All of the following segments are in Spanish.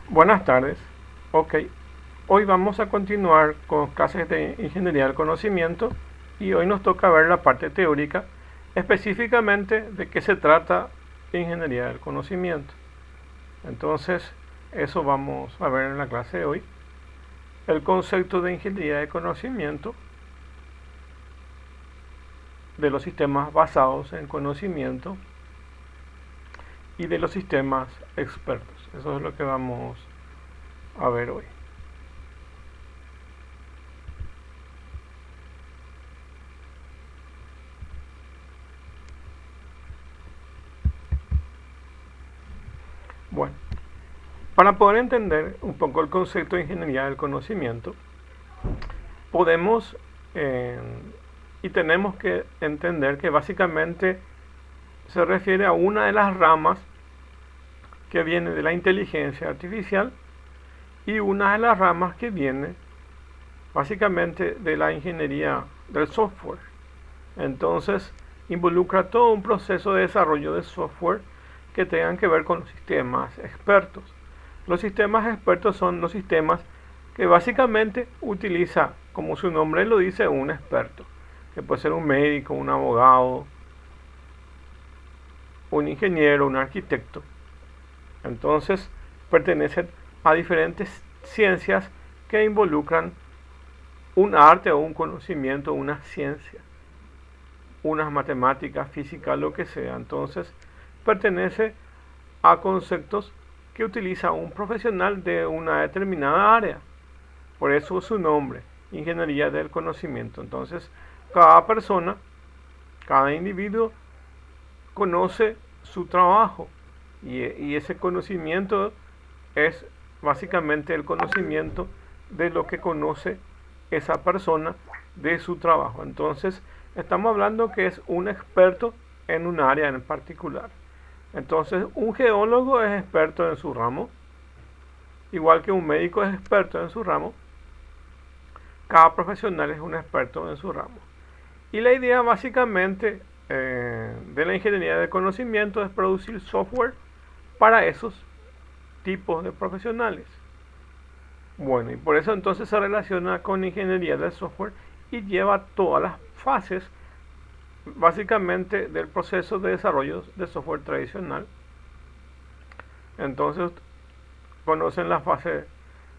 Buenas tardes. Ok, hoy vamos a continuar con clases de Ingeniería del Conocimiento y hoy nos toca ver la parte teórica, específicamente de qué se trata Ingeniería del Conocimiento. Entonces, eso vamos a ver en la clase de hoy. El concepto de Ingeniería del Conocimiento, de los sistemas basados en conocimiento y de los sistemas expertos. Eso es lo que vamos a ver hoy. Bueno, para poder entender un poco el concepto de ingeniería del conocimiento, podemos y tenemos que entender que básicamente se refiere a una de las ramas que viene de la inteligencia artificial y una de las ramas que viene básicamente de la ingeniería del software. Entonces, involucra todo un proceso de desarrollo de software que tengan que ver con los sistemas expertos. Los sistemas expertos son los sistemas que básicamente utiliza, como su nombre lo dice, un experto, que puede ser un médico, un abogado, un ingeniero, un arquitecto. Entonces, pertenecen a diferentes ciencias que involucran un arte o un conocimiento, una ciencia, unas matemáticas, física, lo que sea. Entonces, pertenece a conceptos que utiliza un profesional de una determinada área. Por eso su nombre, ingeniería del conocimiento. Entonces, cada persona, cada individuo conoce su trabajo y ese conocimiento es básicamente el conocimiento de lo que conoce esa persona de su trabajo. Entonces, estamos hablando que es un experto en un área en particular. Entonces, un geólogo es experto en su ramo, igual que un médico es experto en su ramo. Cada profesional es un experto en su ramo. Y la idea básicamente de la ingeniería de conocimiento es producir software para esos tipos de profesionales. Bueno, y por eso entonces se relaciona con ingeniería del software y lleva todas las fases básicamente del proceso de desarrollo de software tradicional. Entonces conocen la fase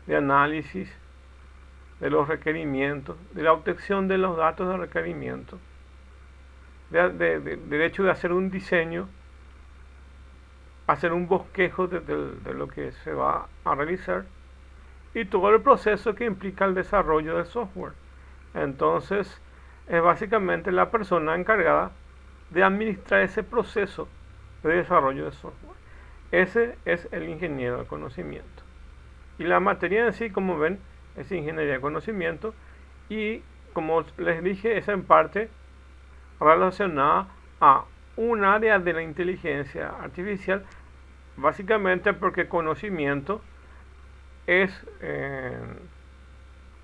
de análisis de los requerimientos, de la obtención de los datos de requerimiento, de hecho de hacer un diseño, hacer un bosquejo de lo que se va a realizar y todo el proceso que implica el desarrollo del software. Entonces, es básicamente la persona encargada de administrar ese proceso de desarrollo de software. Ese es el ingeniero de conocimiento. Y la materia en sí, como ven, es ingeniería de conocimiento y, como les dije, es en parte relacionada a un área de la inteligencia artificial, básicamente porque conocimiento es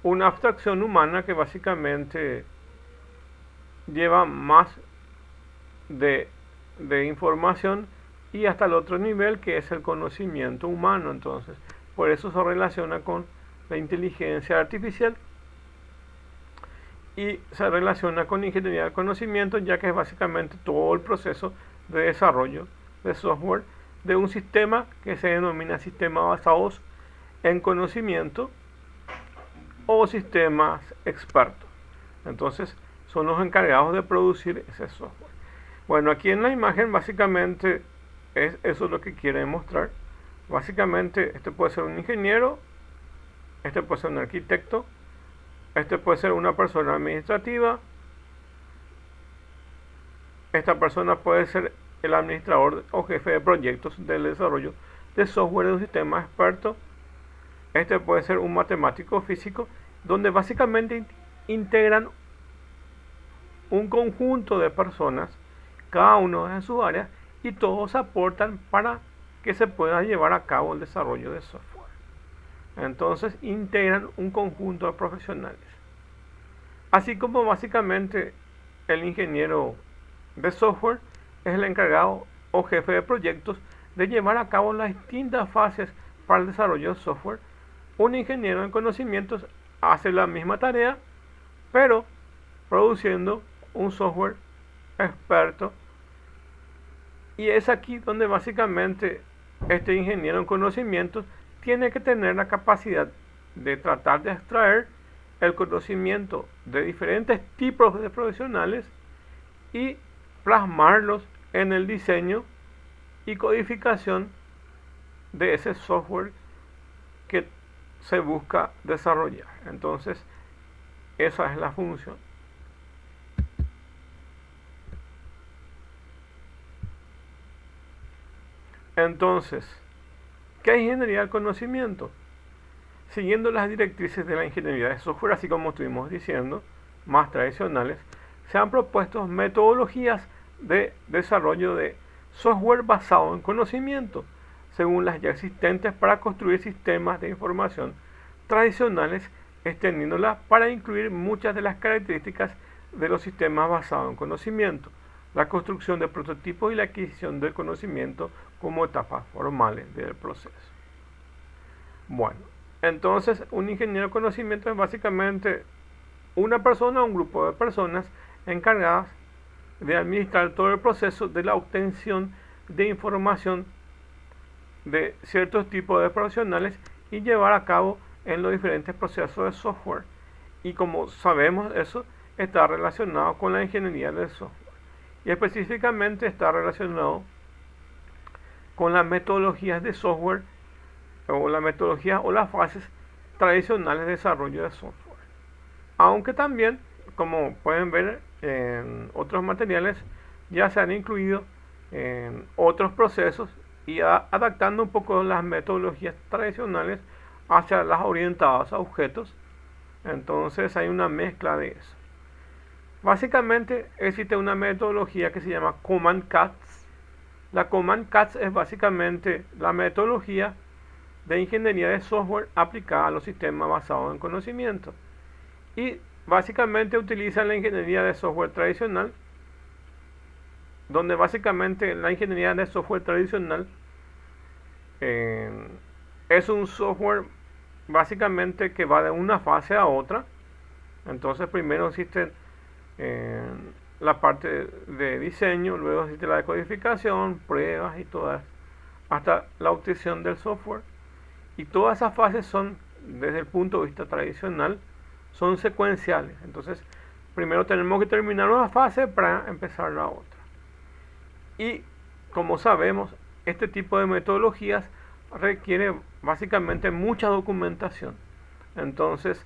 una abstracción humana que básicamente lleva más de información y hasta el otro nivel que es el conocimiento humano. Entonces, por eso se relaciona con la inteligencia artificial y se relaciona con ingeniería del conocimiento, ya que es básicamente todo el proceso de desarrollo de software de un sistema que se denomina sistemas basados en conocimiento o sistemas expertos. Entonces, son los encargados de producir ese software. Bueno, aquí en la imagen básicamente eso es lo que quiere mostrar. Básicamente, este puede ser un ingeniero, este puede ser un arquitecto, este puede ser una persona administrativa, esta persona puede ser el administrador o jefe de proyectos del desarrollo de software de un sistema experto. Este puede ser un matemático físico, donde básicamente integran un conjunto de personas, cada uno en su área, y todos aportan para que se pueda llevar a cabo el desarrollo de software. Entonces integran un conjunto de profesionales. Así como básicamente el ingeniero de software es el encargado o jefe de proyectos de llevar a cabo las distintas fases para el desarrollo de software. Un ingeniero en conocimientos hace la misma tarea, pero produciendo un software experto. Y es aquí donde básicamente este ingeniero en conocimientos tiene que tener la capacidad de tratar de extraer el conocimiento de diferentes tipos de profesionales y plasmarlos en el diseño y codificación de ese software que se busca desarrollar. Entonces, esa es la función. Entonces, ¿qué es ingeniería del conocimiento? Siguiendo las directrices de la ingeniería de software, así como estuvimos diciendo, más tradicionales, se han propuesto metodologías de desarrollo de software basado en conocimiento, según las ya existentes, para construir sistemas de información tradicionales, extendiéndolas para incluir muchas de las características de los sistemas basados en conocimiento, la construcción de prototipos y la adquisición del conocimiento como etapas formales del proceso. Bueno, entonces un ingeniero de conocimiento es básicamente una persona o un grupo de personas encargadas de administrar todo el proceso de la obtención de información de ciertos tipos de profesionales y llevar a cabo en los diferentes procesos de software. Y como sabemos, eso está relacionado con la ingeniería del software. Y específicamente está relacionado con las metodologías de software o las metodologías o las fases tradicionales de desarrollo de software. Aunque también, como pueden ver en otros materiales, ya se han incluido en otros procesos y adaptando un poco las metodologías tradicionales hacia las orientadas a objetos. Entonces hay una mezcla de eso. Básicamente existe una metodología que se llama Command Cuts. La Command Cuts es básicamente la metodología de ingeniería de software aplicada a los sistemas basados en conocimiento. Y básicamente utiliza la ingeniería de software tradicional, donde básicamente la ingeniería de software tradicional es un software básicamente que va de una fase a otra. Entonces primero existe la parte de diseño, luego existe la de codificación, pruebas y todas, hasta la obtención del software. Y todas esas fases son, desde el punto de vista tradicional, son secuenciales. Entonces primero tenemos que terminar una fase para empezar la otra. Y como sabemos, este tipo de metodologías requiere básicamente mucha documentación. Entonces,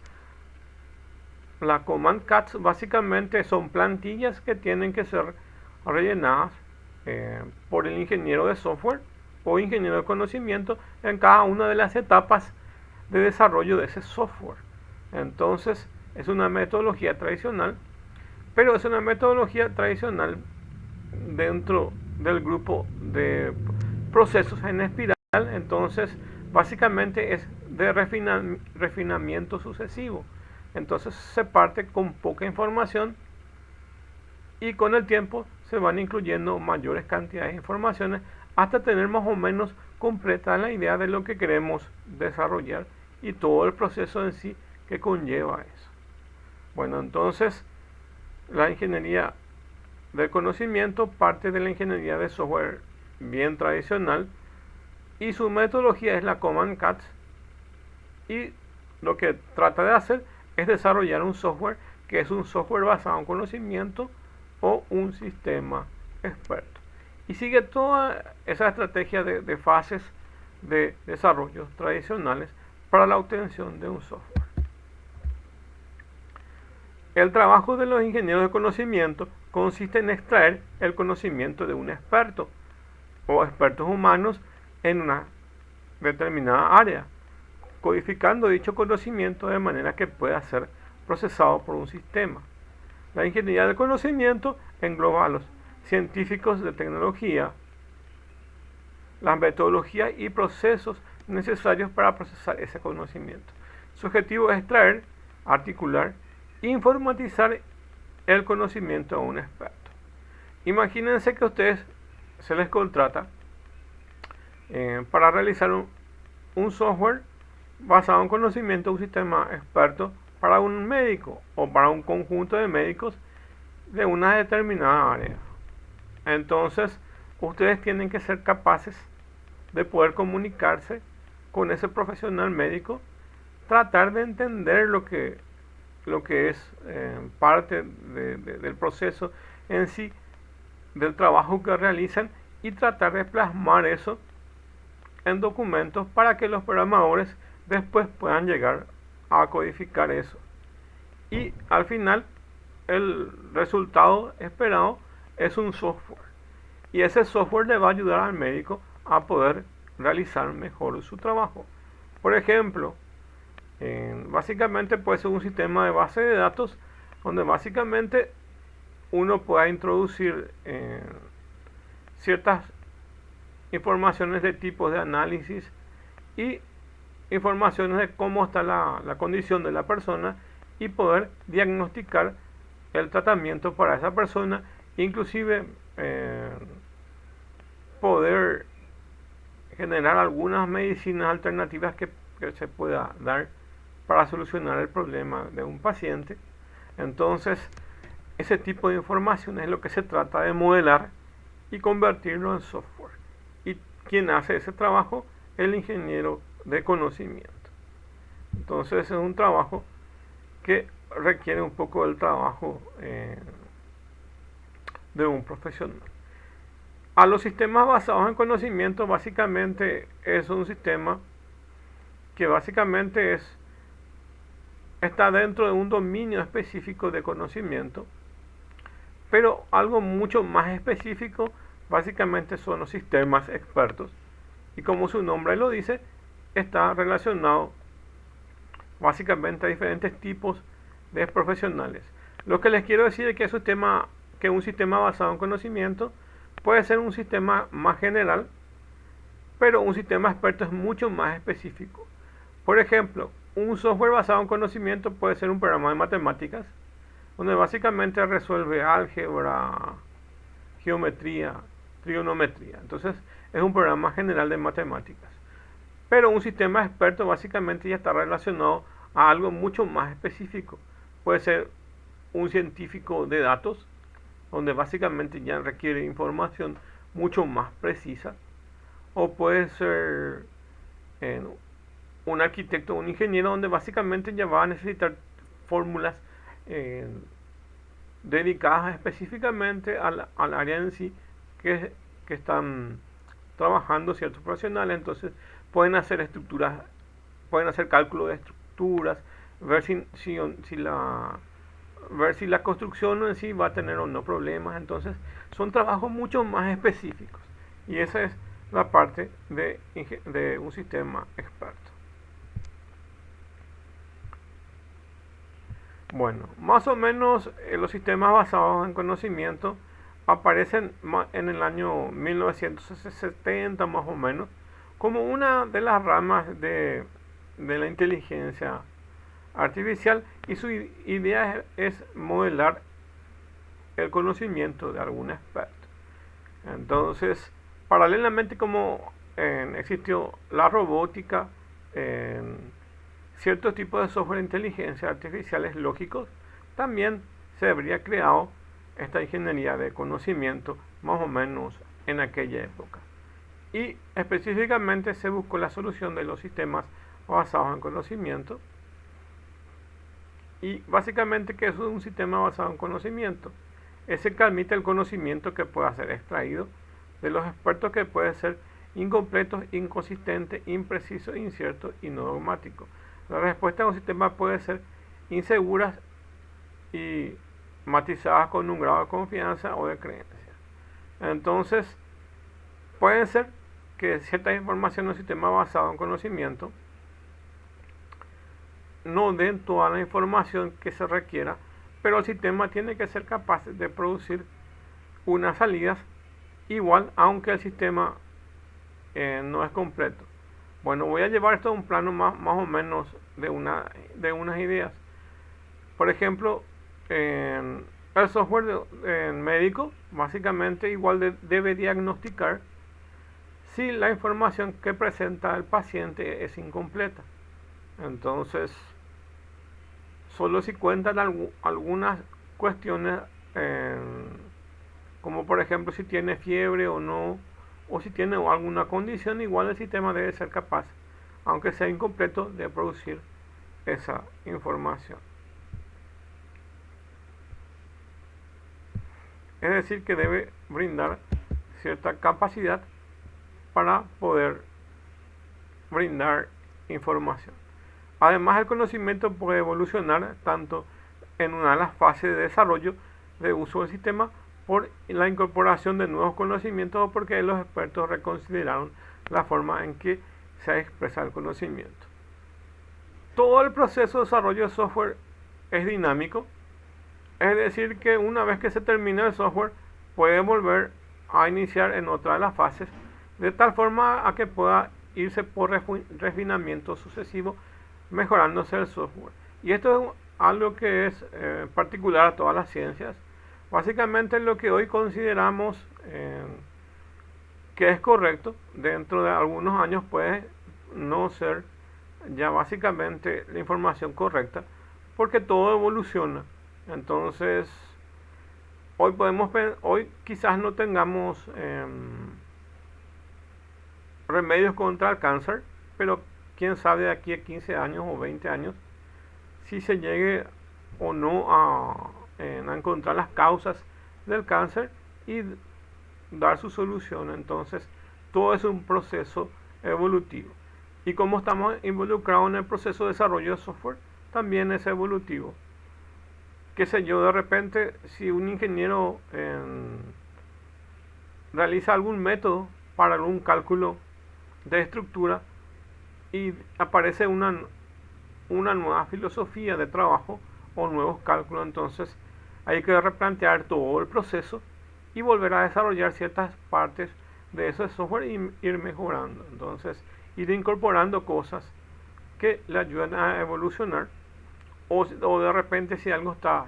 la Command Cuts básicamente son plantillas que tienen que ser rellenadas por el ingeniero de software o ingeniero de conocimiento en cada una de las etapas de desarrollo de ese software. Entonces, es una metodología tradicional, pero es una metodología tradicional dentro del grupo de procesos en espiral. Entonces básicamente es de refinamiento sucesivo. Entonces se parte con poca información y con el tiempo se van incluyendo mayores cantidades de informaciones hasta tener más o menos completa la idea de lo que queremos desarrollar y todo el proceso en sí que conlleva eso. Bueno, entonces la ingeniería del conocimiento parte de la ingeniería de software bien tradicional y su metodología es la Command Cuts, y lo que trata de hacer es desarrollar un software que es un software basado en conocimiento o un sistema experto, y sigue toda esa estrategia de fases de desarrollo tradicionales para la obtención de un software. El trabajo de los ingenieros de conocimiento consiste en extraer el conocimiento de un experto o expertos humanos en una determinada área, codificando dicho conocimiento de manera que pueda ser procesado por un sistema. La ingeniería del conocimiento engloba a los científicos de tecnología, las metodologías y procesos necesarios para procesar ese conocimiento. Su objetivo es extraer, articular, informatizar el conocimiento a un experto. Imagínense que a ustedes se les contrata para realizar un software basado en conocimiento, un sistema experto para un médico o para un conjunto de médicos de una determinada área. Entonces, ustedes tienen que ser capaces de poder comunicarse con ese profesional médico, tratar de entender lo que es parte del proceso en sí, del trabajo que realizan, y tratar de plasmar eso en documentos para que los programadores después puedan llegar a codificar eso. Y al final, el resultado esperado es un software. Y ese software le va a ayudar al médico a poder realizar mejor su trabajo. Por ejemplo, básicamente puede ser un sistema de base de datos donde básicamente uno pueda introducir ciertas informaciones de tipos de análisis y informaciones de cómo está la condición de la persona, y poder diagnosticar el tratamiento para esa persona, inclusive poder generar algunas medicinas alternativas que se pueda dar para solucionar el problema de un paciente. Entonces, ese tipo de información es lo que se trata de modelar y convertirlo en software. Y quien hace ese trabajo, el ingeniero de conocimiento. Entonces, es un trabajo que requiere un poco del trabajo de un profesional. A los sistemas basados en conocimiento, básicamente es un sistema que básicamente está dentro de un dominio específico de conocimiento, pero algo mucho más específico básicamente son los sistemas expertos, y como su nombre lo dice, está relacionado básicamente a diferentes tipos de profesionales. Lo que les quiero decir es que un sistema basado en conocimiento puede ser un sistema más general, pero un sistema experto es mucho más específico. Por ejemplo, un software basado en conocimiento puede ser un programa de matemáticas, donde básicamente resuelve álgebra, geometría, trigonometría. Entonces, es un programa general de matemáticas. Pero un sistema experto básicamente ya está relacionado a algo mucho más específico. Puede ser un científico de datos, donde básicamente ya requiere información mucho más precisa. O puede ser un arquitecto o un ingeniero, donde básicamente ya va a necesitar fórmulas dedicadas específicamente al área en sí que están trabajando ciertos profesionales. Entonces pueden hacer estructuras, pueden hacer cálculo de estructuras, ver si la construcción en sí va a tener o no problemas. Entonces son trabajos mucho más específicos, y esa es la parte de un sistema experto. Bueno, más o menos los sistemas basados en conocimiento aparecen en el año 1970 más o menos, como una de las ramas de la inteligencia artificial, y su idea es modelar el conocimiento de algún experto. Entonces, paralelamente, como existió la robótica, ciertos tipos de software de inteligencia artificiales lógicos, también se habría creado esta ingeniería de conocimiento más o menos en aquella época. Y específicamente se buscó la solución de los sistemas basados en conocimiento. Y básicamente, ¿qué es un sistema basado en conocimiento? Ese que admite el conocimiento que pueda ser extraído de los expertos, que puede ser incompleto, inconsistente, impreciso, incierto y no dogmático. La respuesta de un sistema puede ser inseguras y matizadas con un grado de confianza o de creencia. Entonces, pueden ser que cierta información en un sistema basado en conocimiento no den toda la información que se requiera, pero el sistema tiene que ser capaz de producir unas salidas igual, aunque el sistema no es completo. Bueno, voy a llevar esto a un plano más o menos de unas ideas. Por ejemplo, el software médico básicamente igual debe diagnosticar si la información que presenta el paciente es incompleta. Entonces, solo si cuentan algunas cuestiones, como por ejemplo si tiene fiebre o no, o si tiene alguna condición, igual el sistema debe ser capaz, aunque sea incompleto, de producir esa información. Es decir, que debe brindar cierta capacidad para poder brindar información. Además, el conocimiento puede evolucionar tanto en una de las fases de desarrollo de uso del sistema por la incorporación de nuevos conocimientos o porque los expertos reconsideraron la forma en que se expresa el conocimiento. Todo el proceso de desarrollo de software es dinámico, es decir, que una vez que se termina el software puede volver a iniciar en otra de las fases, de tal forma a que pueda irse por refinamiento sucesivo, mejorándose el software. Y esto es algo que es particular a todas las ciencias. Básicamente lo que hoy consideramos que es correcto, dentro de algunos años puede no ser ya básicamente la información correcta, porque todo evoluciona. Entonces, hoy quizás no tengamos remedios contra el cáncer, pero quién sabe de aquí a 15 años o 20 años si se llegue o no a encontrar las causas del cáncer y dar su solución. Entonces, todo es un proceso evolutivo. Y como estamos involucrados en el proceso de desarrollo de software, también es evolutivo. Qué sé yo, de repente, si un ingeniero realiza algún método para algún cálculo de estructura y aparece una nueva filosofía de trabajo o nuevos cálculos, entonces hay que replantear todo el proceso y volver a desarrollar ciertas partes de ese software y ir mejorando. Entonces, ir incorporando cosas que le ayudan a evolucionar, o de repente si algo está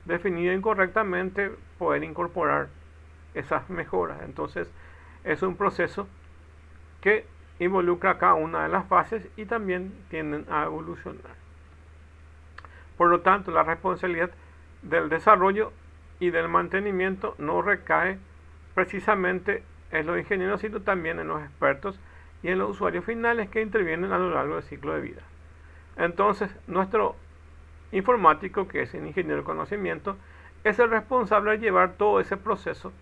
definido incorrectamente, poder incorporar esas mejoras. Entonces, es un proceso que involucra cada una de las fases y también tienden a evolucionar. Por lo tanto, la responsabilidad del desarrollo y del mantenimiento no recae precisamente en los ingenieros, sino también en los expertos y en los usuarios finales que intervienen a lo largo del ciclo de vida. Entonces, nuestro informático, que es el ingeniero de conocimiento, es el responsable de llevar todo ese proceso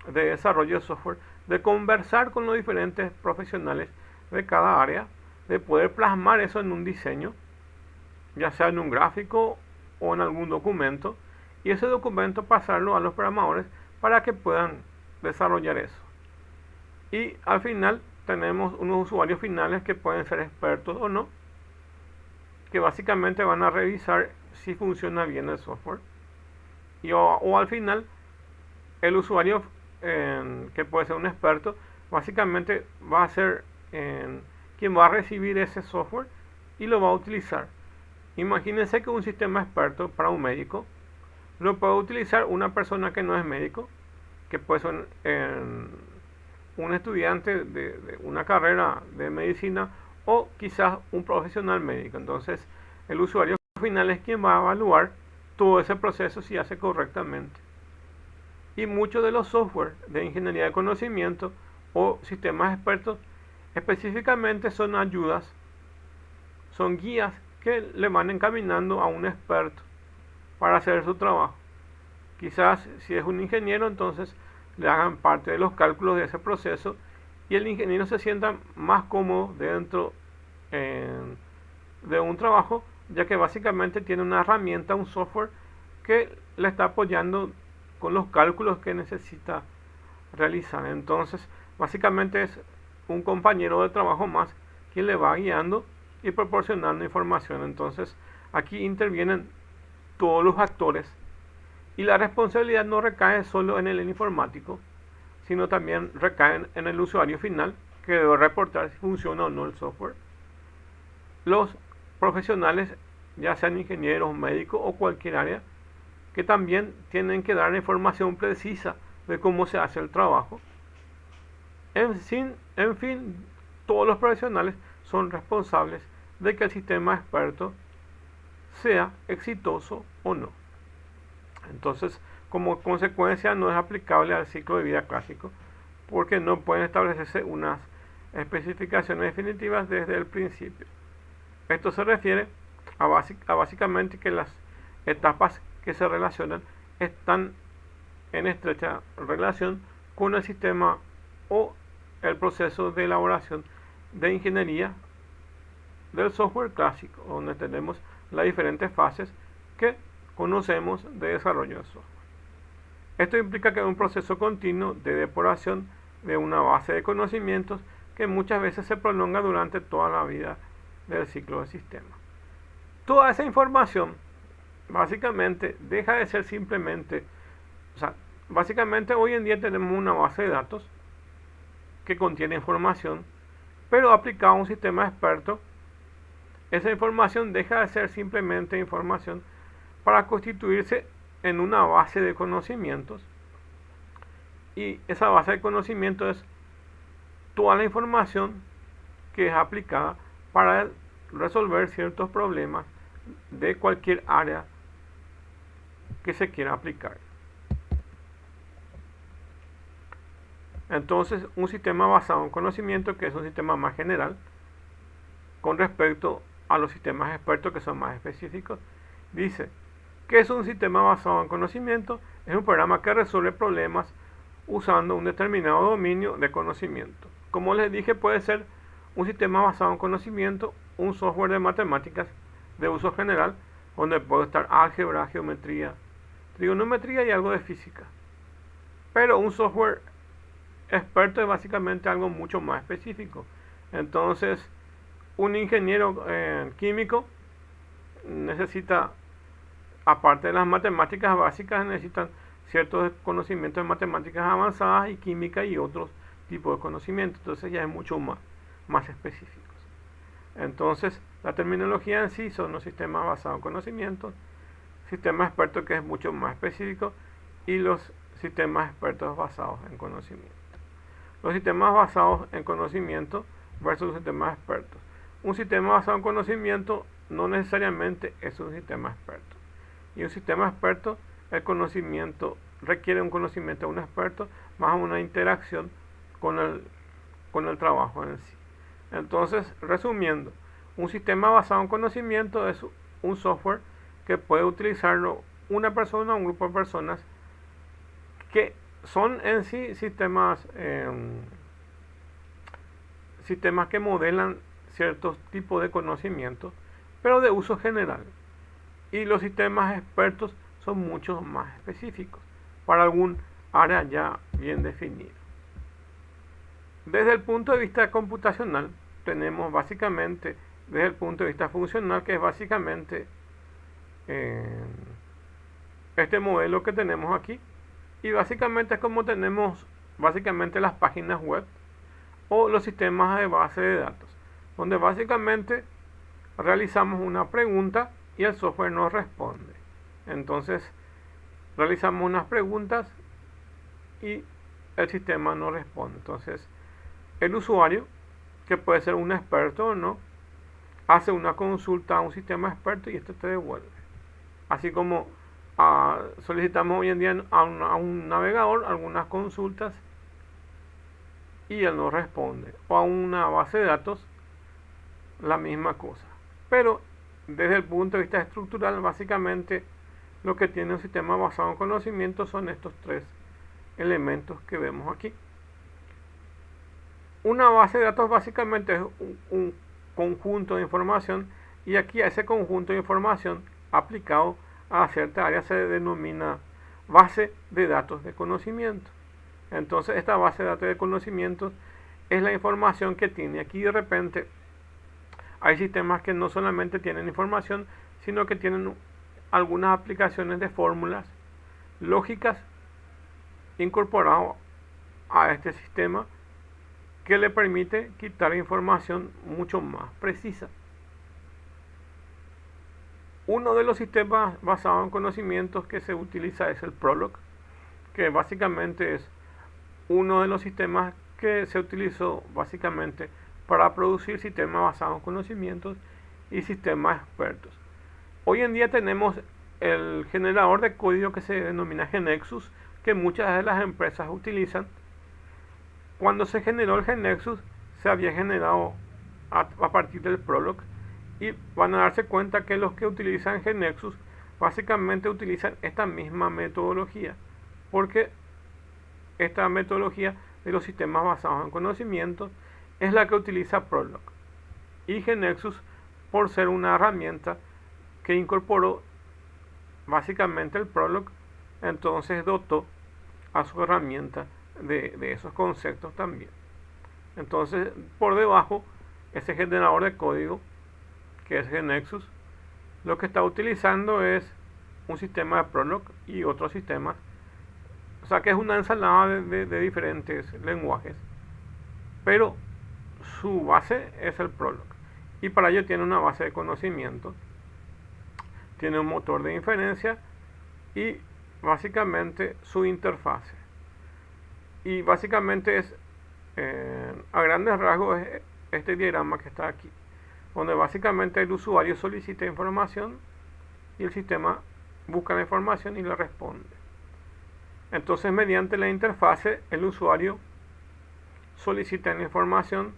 de desarrollo de software, de conversar con los diferentes profesionales de cada área, de poder plasmar eso en un diseño, ya sea en un gráfico o en algún documento, y ese documento pasarlo a los programadores para que puedan desarrollar eso. Y al final tenemos unos usuarios finales que pueden ser expertos o no, que básicamente van a revisar si funciona bien el software. O al final, el usuario, que puede ser un experto, básicamente va a ser quien va a recibir ese software y lo va a utilizar. Imagínense que un sistema experto para un médico lo puede utilizar una persona que no es médico, que puede ser un estudiante de una carrera de medicina o quizás un profesional médico. Entonces, el usuario final es quien va a evaluar todo ese proceso si hace correctamente. Y muchos de los software de ingeniería de conocimiento o sistemas expertos específicamente son ayudas, son guías que le van encaminando a un experto para hacer su trabajo. Quizás si es un ingeniero, entonces le hagan parte de los cálculos de ese proceso y el ingeniero se sienta más cómodo dentro de un trabajo, ya que básicamente tiene una herramienta, un software que le está apoyando con los cálculos que necesita realizar. Entonces, básicamente es un compañero de trabajo más quien le va guiando y proporcionando información. Entonces, aquí intervienen todos los actores y la responsabilidad no recae solo en el informático, sino también recae en el usuario final, que debe reportar si funciona o no el software. Los profesionales, ya sean ingenieros, médicos o cualquier área, que también tienen que dar información precisa de cómo se hace el trabajo. En fin, todos los profesionales son responsables de que el sistema experto sea exitoso o no. Entonces, como consecuencia, no es aplicable al ciclo de vida clásico, porque no pueden establecerse unas especificaciones definitivas desde el principio. Esto se refiere a básicamente que las etapas que se relacionan están en estrecha relación con el sistema o el proceso de elaboración de ingeniería del software clásico, donde tenemos las diferentes fases que conocemos de desarrollo de software. Esto implica que es un proceso continuo de depuración de una base de conocimientos que muchas veces se prolonga durante toda la vida del ciclo del sistema. Toda esa información básicamente deja de ser simplemente, básicamente hoy en día tenemos una base de datos que contiene información, pero aplicada a un sistema experto, esa información deja de ser simplemente información para constituirse en una base de conocimientos, y esa base de conocimientos es toda la información que es aplicada para resolver ciertos problemas de cualquier área que se quiera aplicar. Entonces, un sistema basado en conocimiento, que es un sistema más general con respecto a los sistemas expertos que son más específicos, dice que es un sistema basado en conocimiento, es un programa que resuelve problemas usando un determinado dominio de conocimiento. Como les dije, puede ser un sistema basado en conocimiento, un software de matemáticas de uso general, donde puede estar álgebra, geometría, trigonometría y algo de física. Pero un software experto es básicamente algo mucho más específico. Entonces, un ingeniero químico necesita, aparte de las matemáticas básicas, necesitan ciertos conocimientos de matemáticas avanzadas y química y otros tipos de conocimientos. Entonces ya es mucho más específicos. Entonces, la terminología en sí son los sistemas basados en conocimientos, sistemas expertos que es mucho más específico, y los sistemas expertos basados en conocimiento. Los sistemas basados en conocimiento versus los sistemas expertos. Un sistema basado en conocimiento no necesariamente es un sistema experto. Y un sistema experto, el conocimiento requiere un conocimiento de un experto más una interacción con el trabajo en sí. Entonces, resumiendo, un sistema basado en conocimiento es un software que puede utilizarlo una persona o un grupo de personas que son en sí sistemas que modelan ciertos tipos de conocimientos, pero de uso general. Y los sistemas expertos son mucho más específicos para algún área ya bien definida. Desde el punto de vista computacional, tenemos básicamente, desde el punto de vista funcional, que es básicamente este modelo que tenemos aquí, y básicamente es como tenemos básicamente las páginas web o los sistemas de base de datos, donde básicamente realizamos una pregunta y el software nos responde. Entonces realizamos unas preguntas y el sistema nos responde. Entonces el usuario, que puede ser un experto o no, hace una consulta a un sistema experto y este te devuelve. Así como solicitamos hoy en día a un navegador algunas consultas y él nos responde, o a una base de datos la misma cosa. Pero desde el punto de vista estructural, básicamente lo que tiene un sistema basado en conocimiento son estos tres elementos que vemos aquí. Una base de datos básicamente es un conjunto de información, y aquí a ese conjunto de información aplicado a cierta área se denomina base de datos de conocimiento. Entonces esta base de datos de conocimientos es la información que tiene. Aquí de repente hay sistemas que no solamente tienen información, sino que tienen algunas aplicaciones de fórmulas lógicas incorporadas a este sistema, que le permite quitar información mucho más precisa. Uno de los sistemas basados en conocimientos que se utiliza es el Prolog, que básicamente es uno de los sistemas que se utilizó básicamente para producir sistemas basados en conocimientos y sistemas expertos. Hoy en día tenemos el generador de código que se denomina GeneXus, que muchas de las empresas utilizan. Cuando se generó el GeneXus, se había generado a partir del Prolog, y van a darse cuenta que los que utilizan GeneXus básicamente utilizan esta misma metodología, porque esta metodología de los sistemas basados en conocimientos es la que utiliza Prolog, y GeneXus, por ser una herramienta que incorporó básicamente el Prolog, entonces dotó a su herramienta de esos conceptos también. Entonces, por debajo, ese generador de código, que es GeneXus, lo que está utilizando es un sistema de Prolog y otros sistemas. O sea que es una ensalada de diferentes lenguajes, pero su base es el Prolog, y para ello tiene una base de conocimientos, tiene un motor de inferencia y básicamente su interfase. Y básicamente es, a grandes rasgos, es este diagrama que está aquí, donde básicamente el usuario solicita información y el sistema busca la información y le responde. Entonces, mediante la interfase, el usuario solicita la información.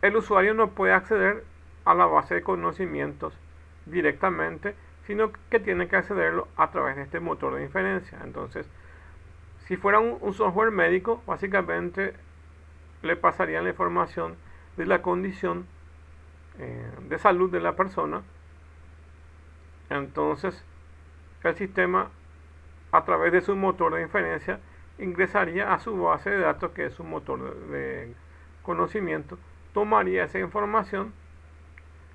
El usuario no puede acceder a la base de conocimientos directamente, sino que tiene que accederlo a través de este motor de inferencia. Entonces, si fuera un software médico, básicamente le pasarían la información de la condición de salud de la persona. Entonces, el sistema, a través de su motor de inferencia, ingresaría a su base de datos, que es un motor de conocimiento, tomaría esa información,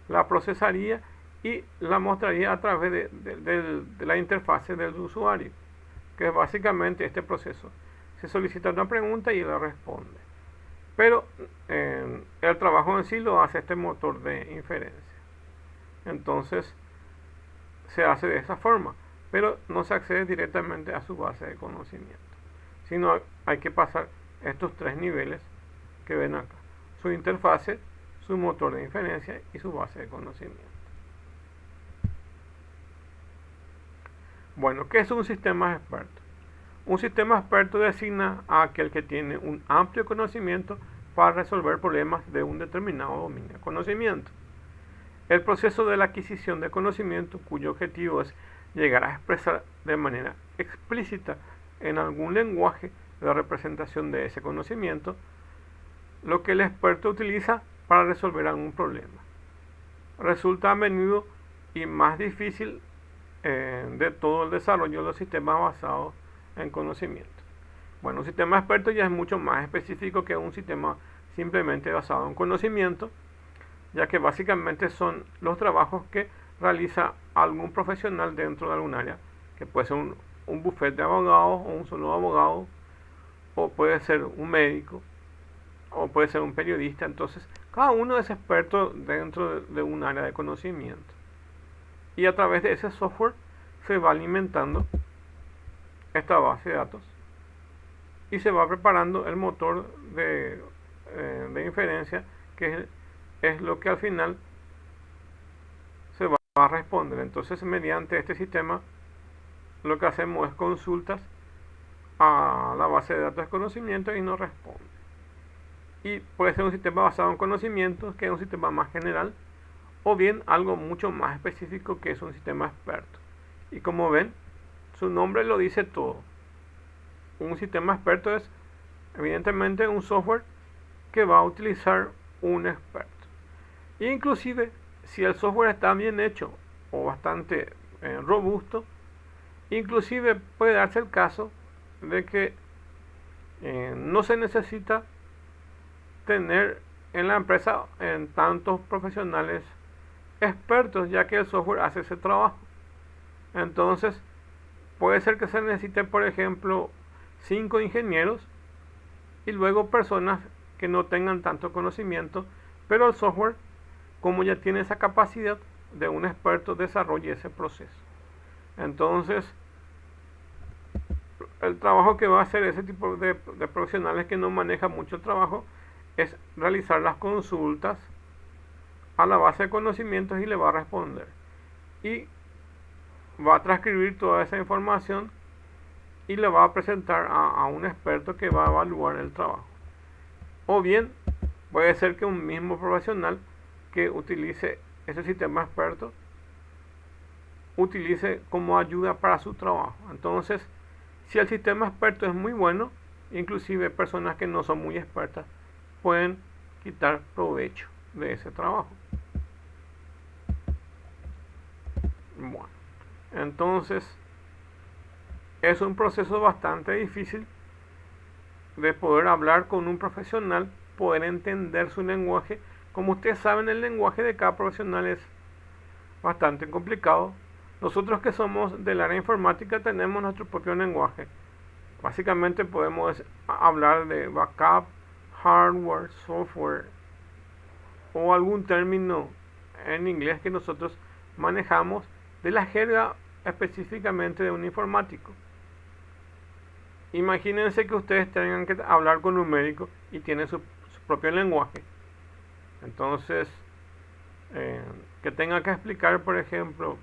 la procesaría y la mostraría a través de la interfase del usuario, que es básicamente este proceso. Se solicita una pregunta y él la responde, pero el trabajo en sí lo hace este motor de inferencia. Entonces se hace de esa forma, pero no se accede directamente a su base de conocimiento, sino hay que pasar estos tres niveles que ven acá: su interfase, su motor de inferencia y su base de conocimiento. Bueno, ¿qué es un sistema experto? Un sistema experto designa a aquel que tiene un amplio conocimiento para resolver problemas de un determinado dominio de conocimiento. El proceso de la adquisición de conocimiento, cuyo objetivo es llegar a expresar de manera explícita en algún lenguaje la representación de ese conocimiento, lo que el experto utiliza para resolver algún problema. Resulta a menudo y más difícil de todo el desarrollo de los sistemas basados en conocimiento. Bueno, un sistema experto ya es mucho más específico que un sistema simplemente basado en conocimiento, ya que básicamente son los trabajos que realiza algún profesional dentro de algún área, que puede ser un bufete de abogados o un solo abogado, o puede ser un médico, o puede ser un periodista. Entonces, cada uno es experto dentro de un área de conocimiento, y a través de ese software se va alimentando esta base de datos y se va preparando el motor de inferencia, que es lo que al final se va a responder. Entonces, mediante este sistema, lo que hacemos es consultas a la base de datos de conocimiento y nos responde. Y puede ser un sistema basado en conocimientos, que es un sistema más general, o bien algo mucho más específico, que es un sistema experto. Y como ven, su nombre lo dice todo. Un sistema experto es evidentemente un software que va a utilizar un experto. Inclusive, si el software está bien hecho o bastante robusto, inclusive puede darse el caso de que no se necesita tener en la empresa en tantos profesionales expertos, ya que el software hace ese trabajo. Entonces, puede ser que se necesite, por ejemplo, 5 ingenieros y luego personas que no tengan tanto conocimiento, pero el software, como ya tiene esa capacidad de un experto, desarrolla ese proceso. Entonces, el trabajo que va a hacer ese tipo de profesionales que no manejan mucho trabajo es realizar las consultas a la base de conocimientos y le va a responder. Y va a transcribir toda esa información y le va a presentar a un experto que va a evaluar el trabajo. O bien puede ser que un mismo profesional que utilice ese sistema experto utilice como ayuda para su trabajo. Entonces, si el sistema experto es muy bueno, inclusive personas que no son muy expertas pueden quitar provecho de ese trabajo. Bueno, entonces es un proceso bastante difícil de poder hablar con un profesional, poder entender su lenguaje. Como ustedes saben, el lenguaje de cada profesional es bastante complicado. Nosotros que somos del área informática tenemos nuestro propio lenguaje. Básicamente podemos hablar de backup, hardware, software o algún término en inglés que nosotros manejamos de la jerga específicamente de un informático. Imagínense que ustedes tengan que hablar con un médico y tiene su propio lenguaje. Entonces, que tenga que explicar, por ejemplo,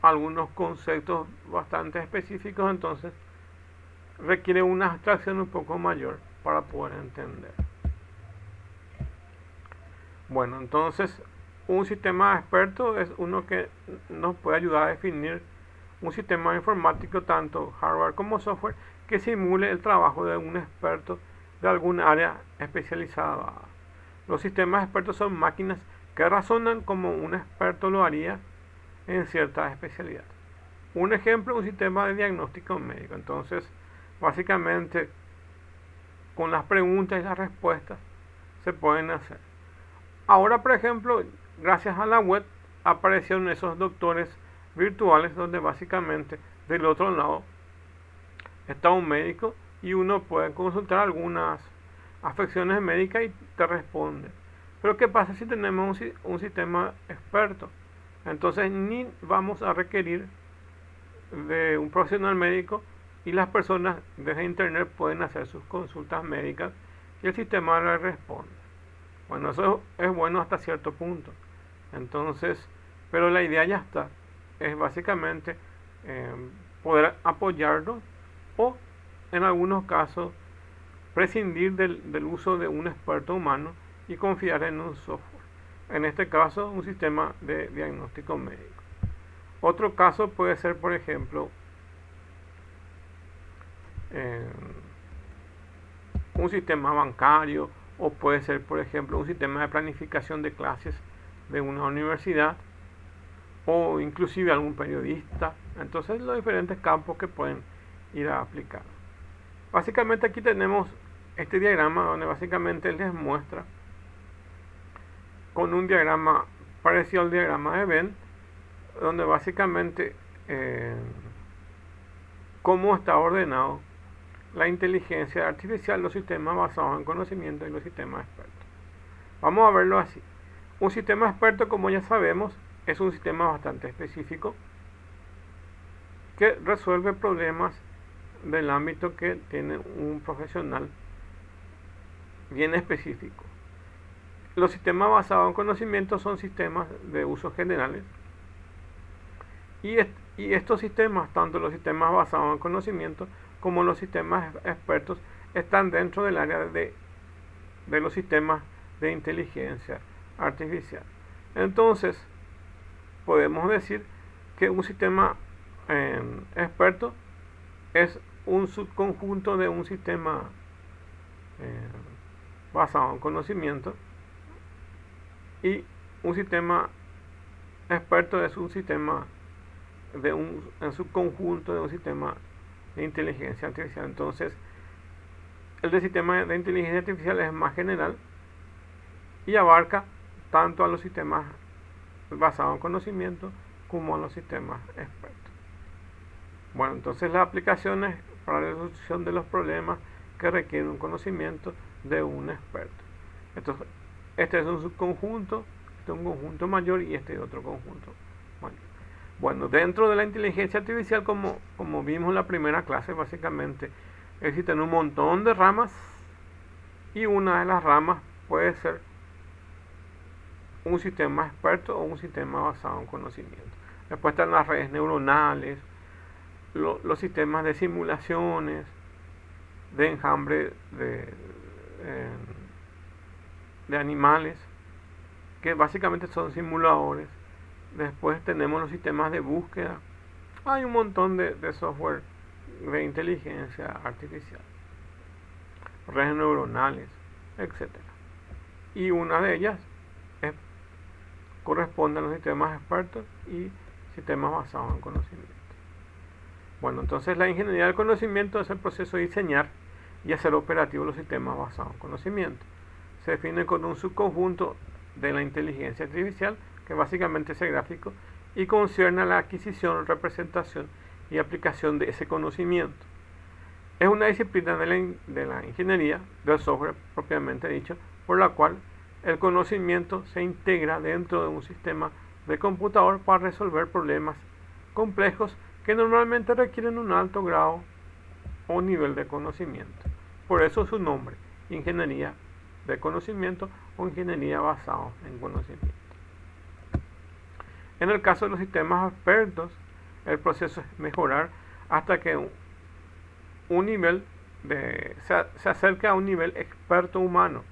algunos conceptos bastante específicos, entonces requiere una abstracción un poco mayor para poder entender. Bueno, entonces un sistema experto es uno que nos puede ayudar a definir un sistema informático, tanto hardware como software, que simule el trabajo de un experto de algún área especializada. Los sistemas expertos son máquinas que razonan como un experto lo haría en cierta especialidad. Un ejemplo, un sistema de diagnóstico médico. Entonces, básicamente, con las preguntas y las respuestas se pueden hacer. Ahora, por ejemplo, gracias a la web aparecieron esos doctores virtuales donde básicamente del otro lado está un médico y uno puede consultar algunas afecciones médicas y te responde. Pero ¿qué pasa si tenemos un sistema experto? Entonces ni vamos a requerir de un profesional médico y las personas desde internet pueden hacer sus consultas médicas y el sistema les responde. Bueno, eso es bueno hasta cierto punto. Entonces, pero la idea ya está. Es básicamente poder apoyarlo o en algunos casos prescindir del uso de un experto humano y confiar en un software. En este caso, un sistema de diagnóstico médico. Otro caso puede ser, por ejemplo, un sistema bancario, o puede ser, por ejemplo, un sistema de planificación de clases de una universidad, o inclusive algún periodista. Entonces, los diferentes campos que pueden ir a aplicar. Básicamente aquí tenemos este diagrama donde básicamente les muestra con un diagrama parecido al diagrama de Venn, donde básicamente cómo está ordenado la inteligencia artificial, los sistemas basados en conocimiento y los sistemas expertos. Vamos a verlo así. Un sistema experto, como ya sabemos, es un sistema bastante específico que resuelve problemas del ámbito que tiene un profesional bien específico. Los sistemas basados en conocimiento son sistemas de usos generales y estos sistemas, tanto los sistemas basados en conocimiento como los sistemas expertos, están dentro del área de los sistemas de inteligencia artificial. Entonces, podemos decir que un sistema experto es un subconjunto de un sistema basado en conocimiento, y un sistema experto es un sistema en subconjunto de un sistema de inteligencia artificial. Entonces, el de sistema de inteligencia artificial es más general y abarca tanto a los sistemas basados en conocimiento como a los sistemas expertos. Bueno, entonces las aplicaciones para la resolución de los problemas que requieren un conocimiento de un experto. Entonces, este es un subconjunto, este es un conjunto mayor y este es otro conjunto mayor. Bueno, dentro de la inteligencia artificial, como vimos en la primera clase, básicamente existen un montón de ramas y una de las ramas puede ser un sistema experto o un sistema basado en conocimiento. Después están las redes neuronales, los sistemas de simulaciones, de enjambre de animales, que básicamente son simuladores. Después tenemos los sistemas de búsqueda. Hay un montón de software de inteligencia artificial, redes neuronales, etcétera. Y una de ellas corresponde a los sistemas expertos y sistemas basados en conocimiento. Bueno, entonces la ingeniería del conocimiento es el proceso de diseñar y hacer operativos los sistemas basados en conocimiento. Se define con un subconjunto de la inteligencia artificial, que básicamente es el gráfico, y concierne a la adquisición, representación y aplicación de ese conocimiento. Es una disciplina de la ingeniería del software propiamente dicho, por la cual el conocimiento se integra dentro de un sistema de computador para resolver problemas complejos que normalmente requieren un alto grado o nivel de conocimiento. Por eso su nombre, ingeniería de conocimiento o ingeniería basada en conocimiento. En el caso de los sistemas expertos, el proceso es mejorar hasta que un nivel se acerca a un nivel experto humano.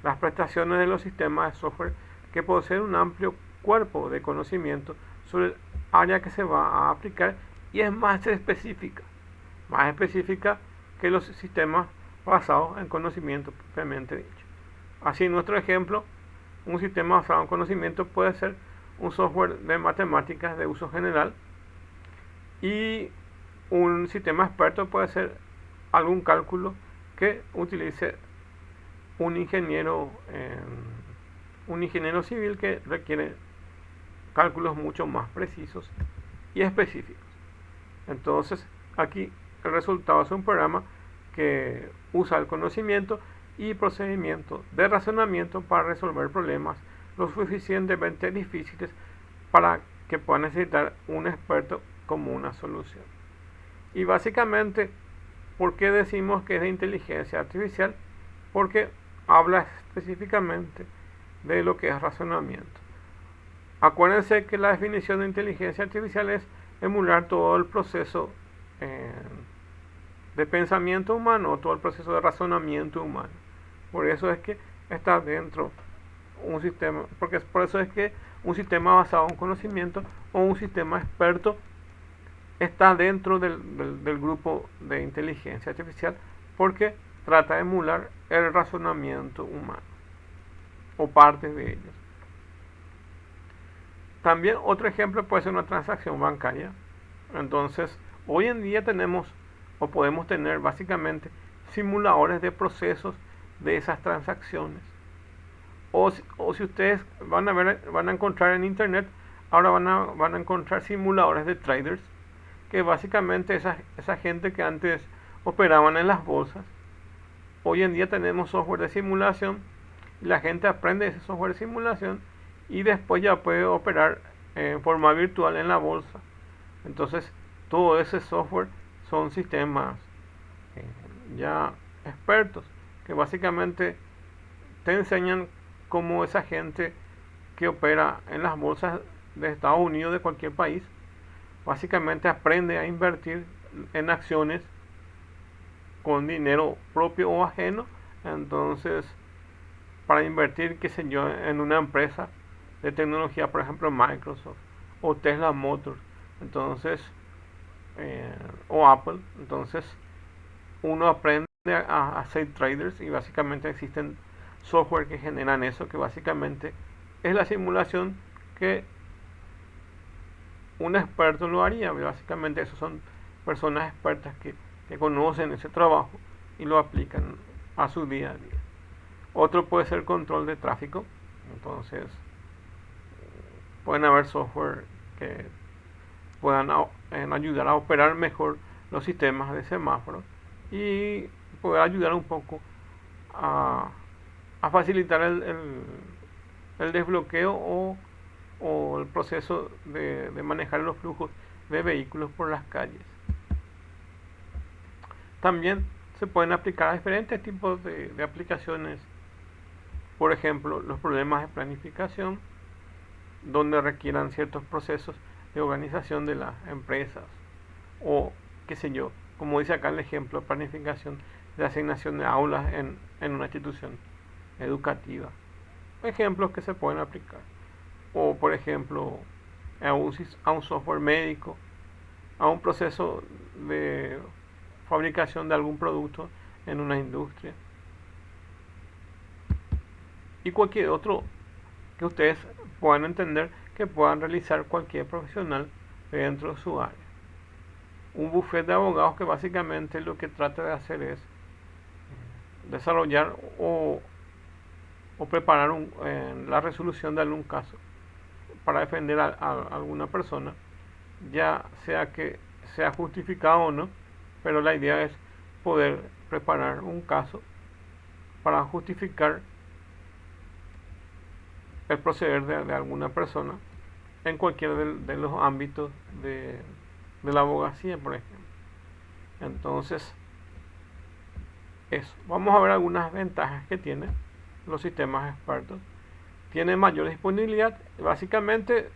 Las prestaciones de los sistemas de software que poseen un amplio cuerpo de conocimiento sobre el área que se va a aplicar y es más específica que los sistemas basados en conocimiento propiamente dicho. Así, en nuestro ejemplo, un sistema basado en conocimiento puede ser un software de matemáticas de uso general y un sistema experto puede ser algún cálculo que utilice un ingeniero civil que requiere cálculos mucho más precisos y específicos. Entonces, aquí el resultado es un programa que usa el conocimiento y procedimientos de razonamiento para resolver problemas lo suficientemente difíciles para que pueda necesitar un experto como una solución. Y básicamente, ¿por qué decimos que es de inteligencia artificial? Porque habla específicamente de lo que es razonamiento. Acuérdense que la definición de inteligencia artificial es emular todo el proceso de pensamiento humano, todo el proceso de razonamiento humano. Por eso es que está dentro un sistema, porque por eso es que un sistema basado en conocimiento o un sistema experto está dentro del grupo de inteligencia artificial, porque trata de emular el razonamiento humano o partes de ellos. También otro ejemplo puede ser una transacción bancaria. Entonces, hoy en día tenemos o podemos tener básicamente simuladores de procesos de esas transacciones. O si ustedes van a encontrar en internet, ahora van a encontrar simuladores de traders, que básicamente esa gente que antes operaban en las bolsas, hoy en día tenemos software de simulación y la gente aprende ese software de simulación y después ya puede operar en forma virtual en la bolsa. Entonces, todo ese software son sistemas ya expertos que básicamente te enseñan cómo esa gente que opera en las bolsas de Estados Unidos, de cualquier país, básicamente aprende a invertir en acciones con dinero propio o ajeno. Entonces, para invertir, qué sé yo, en una empresa de tecnología, por ejemplo Microsoft o Tesla Motors, entonces o Apple, entonces uno aprende a ser traders y básicamente existen software que generan eso, que básicamente es la simulación que un experto lo haría. Básicamente esos son personas expertas que conocen ese trabajo y lo aplican a su día a día. Otro puede ser control de tráfico. Entonces pueden haber software que puedan ayudar a operar mejor los sistemas de semáforos y poder ayudar un poco a facilitar el desbloqueo o o el proceso de manejar los flujos de vehículos por las calles. También se pueden aplicar a diferentes tipos de aplicaciones. Por ejemplo, los problemas de planificación, donde requieran ciertos procesos de organización de las empresas. O, qué sé yo, como dice acá el ejemplo, planificación de asignación de aulas en una institución educativa. Ejemplos que se pueden aplicar. O, por ejemplo, a un software médico, a un proceso de fabricación de algún producto en una industria. Y cualquier otro que ustedes puedan entender que puedan realizar cualquier profesional dentro de su área. Un bufete de abogados que básicamente lo que trata de hacer es desarrollar o preparar la resolución de algún caso para defender a alguna persona, ya sea que sea justificado o no, pero la idea es poder preparar un caso para justificar el proceder de alguna persona en cualquiera de los ámbitos de la abogacía, por ejemplo. Entonces, eso. Vamos a ver algunas ventajas que tienen los sistemas expertos. Tiene mayor disponibilidad. Básicamente,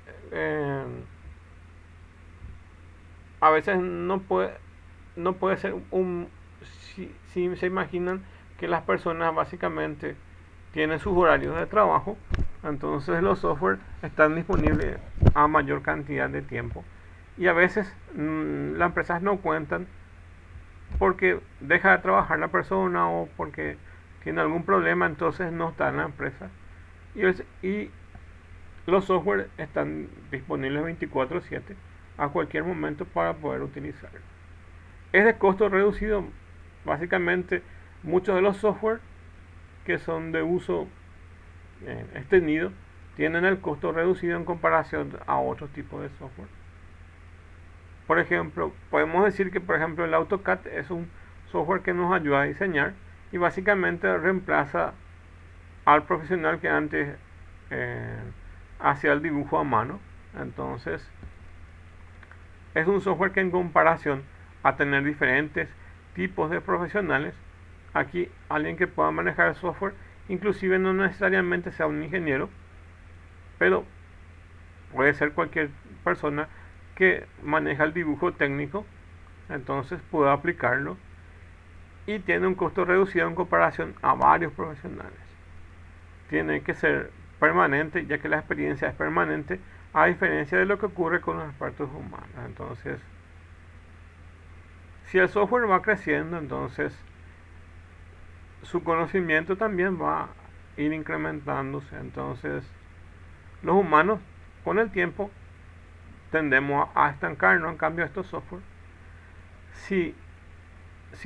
a veces no puede ser si se imaginan que las personas básicamente tienen sus horarios de trabajo, entonces los software están disponibles a mayor cantidad de tiempo. Y a veces las empresas no cuentan porque deja de trabajar la persona o porque tiene algún problema, entonces no está en la empresa. Y los software están disponibles 24/7 a cualquier momento para poder utilizarlo. Es de costo reducido. Básicamente muchos de los software que son de uso extendido tienen el costo reducido en comparación a otros tipos de software. Por ejemplo, podemos decir que por ejemplo el AutoCAD es un software que nos ayuda a diseñar y básicamente reemplaza al profesional que antes hacía el dibujo a mano. Entonces es un software que en comparación a tener diferentes tipos de profesionales, aquí alguien que pueda manejar el software, inclusive no necesariamente sea un ingeniero, pero puede ser cualquier persona que maneja el dibujo técnico, entonces puede aplicarlo y tiene un costo reducido en comparación a varios profesionales. Tiene que ser permanente, ya que la experiencia es permanente, a diferencia de lo que ocurre con los expertos humanos. Entonces, si el software va creciendo, entonces su conocimiento también va a ir incrementándose. Entonces, los humanos, con el tiempo, tendemos a estancarnos. En cambio, estos software, si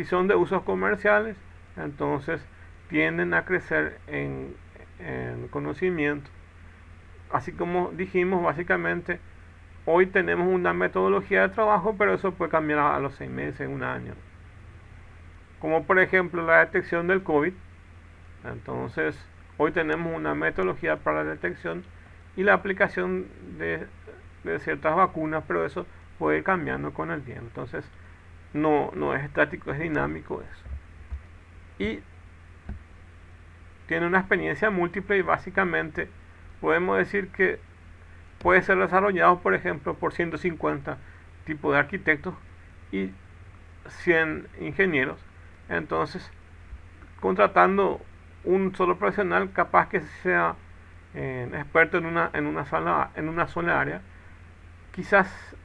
son de usos comerciales, entonces tienden a crecer en conocimiento. Así como dijimos, básicamente, hoy tenemos una metodología de trabajo, pero eso puede cambiar a los 6 meses, un año. Como por ejemplo la detección del COVID. Entonces, hoy tenemos una metodología para la detección y la aplicación de ciertas vacunas, pero eso puede ir cambiando con el tiempo. Entonces, no es estático, es dinámico eso. Y tiene una experiencia múltiple y básicamente podemos decir que puede ser desarrollado, por ejemplo, por 150 tipos de arquitectos y 100 ingenieros. Entonces, contratando un solo profesional capaz que sea experto en una sola área, quizás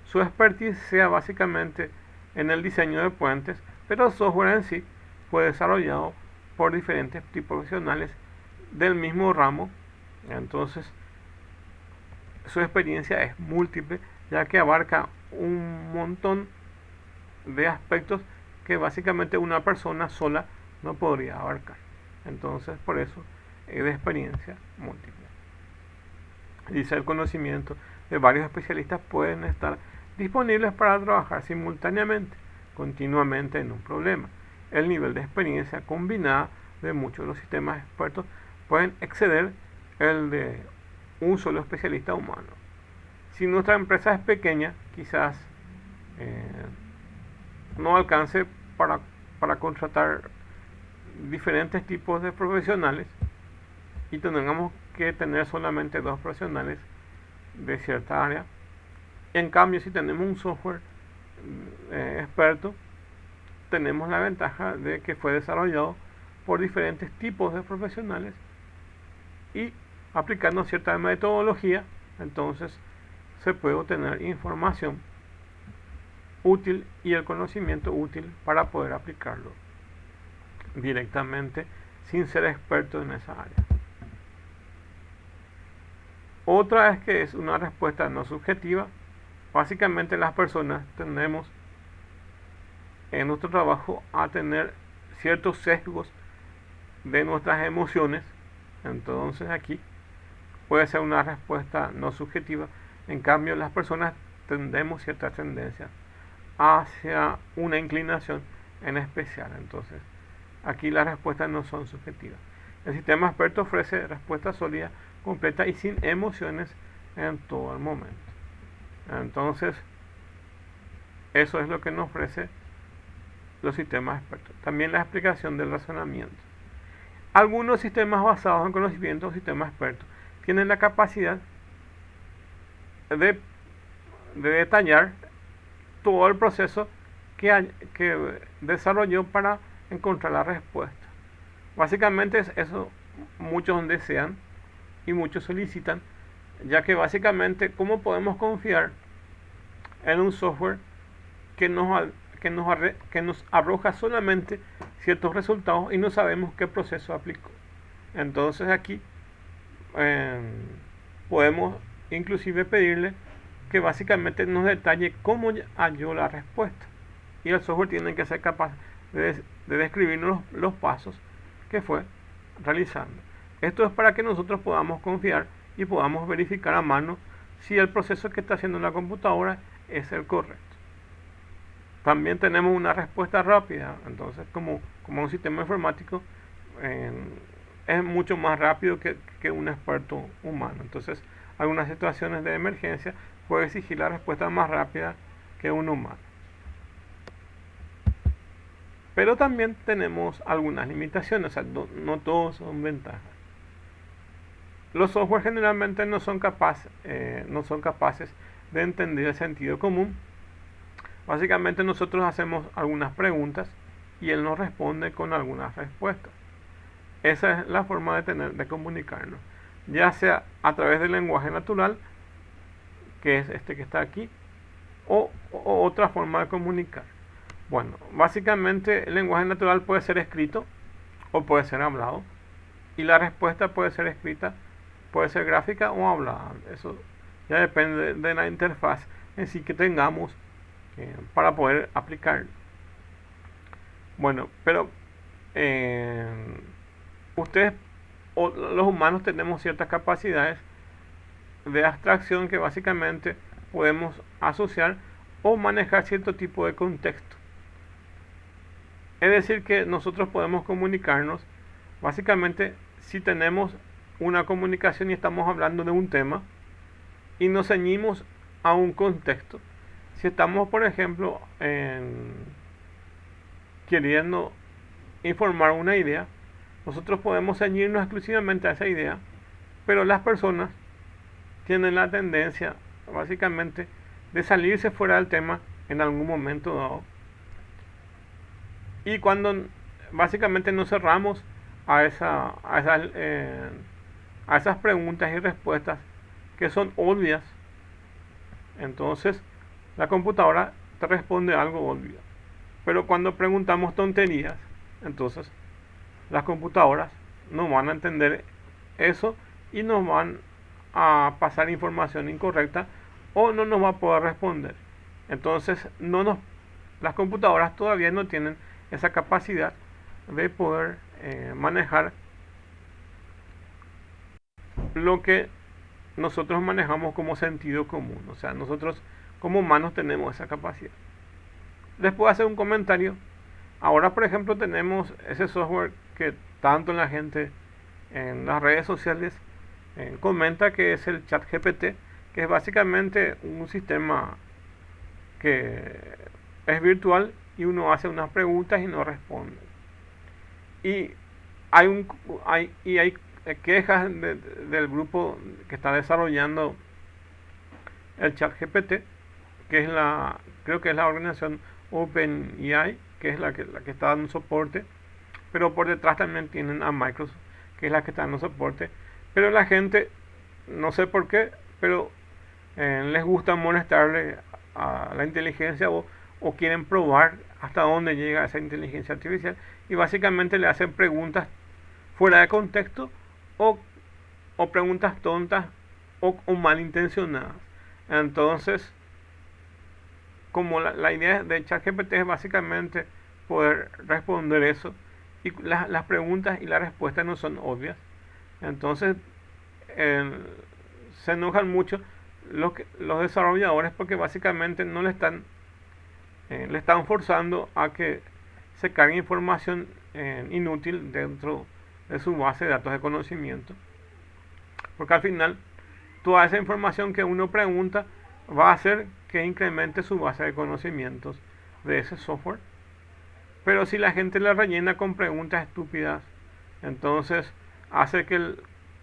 su expertise sea básicamente en el diseño de puentes, pero el software en sí fue desarrollado por diferentes tipos profesionales del mismo ramo. Entonces, su experiencia es múltiple, ya que abarca un montón de aspectos que básicamente una persona sola no podría abarcar. Entonces, por eso es de experiencia múltiple. Dice el conocimiento de varios especialistas pueden estar disponibles para trabajar simultáneamente, continuamente en un problema. El nivel de experiencia combinada de muchos de los sistemas expertos pueden exceder el de un solo especialista humano. Si nuestra empresa es pequeña, quizás no alcance para contratar diferentes tipos de profesionales y tengamos que tener solamente 2 profesionales de cierta área. En cambio, si tenemos un software experto, tenemos la ventaja de que fue desarrollado por diferentes tipos de profesionales y aplicando cierta metodología, entonces se puede obtener información útil y el conocimiento útil para poder aplicarlo directamente sin ser experto en esa área. Otra es que es una respuesta no subjetiva. Básicamente las personas tendemos en nuestro trabajo a tener ciertos sesgos de nuestras emociones. Entonces aquí puede ser una respuesta no subjetiva. En cambio, las personas tendemos ciertas tendencias hacia una inclinación en especial. Entonces aquí las respuestas no son subjetivas. El sistema experto ofrece respuestas sólidas, completas y sin emociones en todo el momento. Entonces, eso es lo que nos ofrece los sistemas expertos. También la explicación del razonamiento. Algunos sistemas basados en conocimiento o sistemas expertos tienen la capacidad de detallar todo el proceso que desarrolló para encontrar la respuesta. Básicamente eso muchos desean y muchos solicitan, ya que básicamente, ¿cómo podemos confiar en un software que nos arroja solamente ciertos resultados y no sabemos qué proceso aplicó? Entonces aquí podemos inclusive pedirle que básicamente nos detalle cómo halló la respuesta, y el software tiene que ser capaz de describirnos los pasos que fue realizando. Esto es para que nosotros podamos confiar y podamos verificar a mano si el proceso que está haciendo la computadora es el correcto. También tenemos una respuesta rápida. Entonces, como un sistema informático es mucho más rápido que un experto humano. Entonces, algunas situaciones de emergencia puede exigir la respuesta más rápida que un humano. Pero también tenemos algunas limitaciones, o sea, no todos son ventajas. Los software generalmente no son capaces de entender el sentido común. Básicamente nosotros hacemos algunas preguntas y él nos responde con algunas respuestas. Esa es la forma de comunicarnos, ya sea a través del lenguaje natural, que es este que está aquí, o otra forma de comunicar. Bueno, básicamente el lenguaje natural puede ser escrito o puede ser hablado, y la respuesta puede ser escrita, puede ser gráfica o hablada. Eso ya depende de la interfaz en sí que tengamos para poder aplicar. Bueno, pero ustedes o los humanos tenemos ciertas capacidades de abstracción que básicamente podemos asociar o manejar cierto tipo de contexto. Es decir, que nosotros podemos comunicarnos básicamente si tenemos una comunicación y estamos hablando de un tema y nos ceñimos a un contexto. Si estamos, por ejemplo, queriendo informar una idea, nosotros podemos ceñirnos exclusivamente a esa idea, pero las personas tienen la tendencia básicamente de salirse fuera del tema en algún momento dado. Y cuando básicamente nos cerramos a esas preguntas y respuestas que son obvias, entonces la computadora te responde algo obvio. Pero cuando preguntamos tonterías, entonces las computadoras no van a entender eso y nos van a pasar información incorrecta o no nos va a poder responder. Entonces las computadoras todavía no tienen esa capacidad de poder manejar lo que nosotros manejamos como sentido común. O sea, nosotros como humanos tenemos esa capacidad. Les puedo hacer un comentario. Ahora, por ejemplo, tenemos ese software que tanto la gente en las redes sociales comenta que es el ChatGPT, que es básicamente un sistema que es virtual y uno hace unas preguntas y no responde. Y hay quejas del grupo que está desarrollando el ChatGPT, que es creo que es la organización OpenAI, que es la que está dando soporte, pero por detrás también tienen a Microsoft, que es la que está dando soporte. Pero la gente, no sé por qué, pero les gusta molestarle a la inteligencia o quieren probar hasta dónde llega esa inteligencia artificial y básicamente le hacen preguntas fuera de contexto o, o preguntas tontas o malintencionadas. Entonces, como la idea de ChatGPT es básicamente poder responder eso y las preguntas y las respuestas no son obvias, entonces se enojan mucho los desarrolladores porque básicamente no le están forzando a que se cargue información inútil dentro de su base de datos de conocimiento, porque al final toda esa información que uno pregunta va a hacer que incremente su base de conocimientos de ese software. Pero si la gente le rellena con preguntas estúpidas, entonces hace que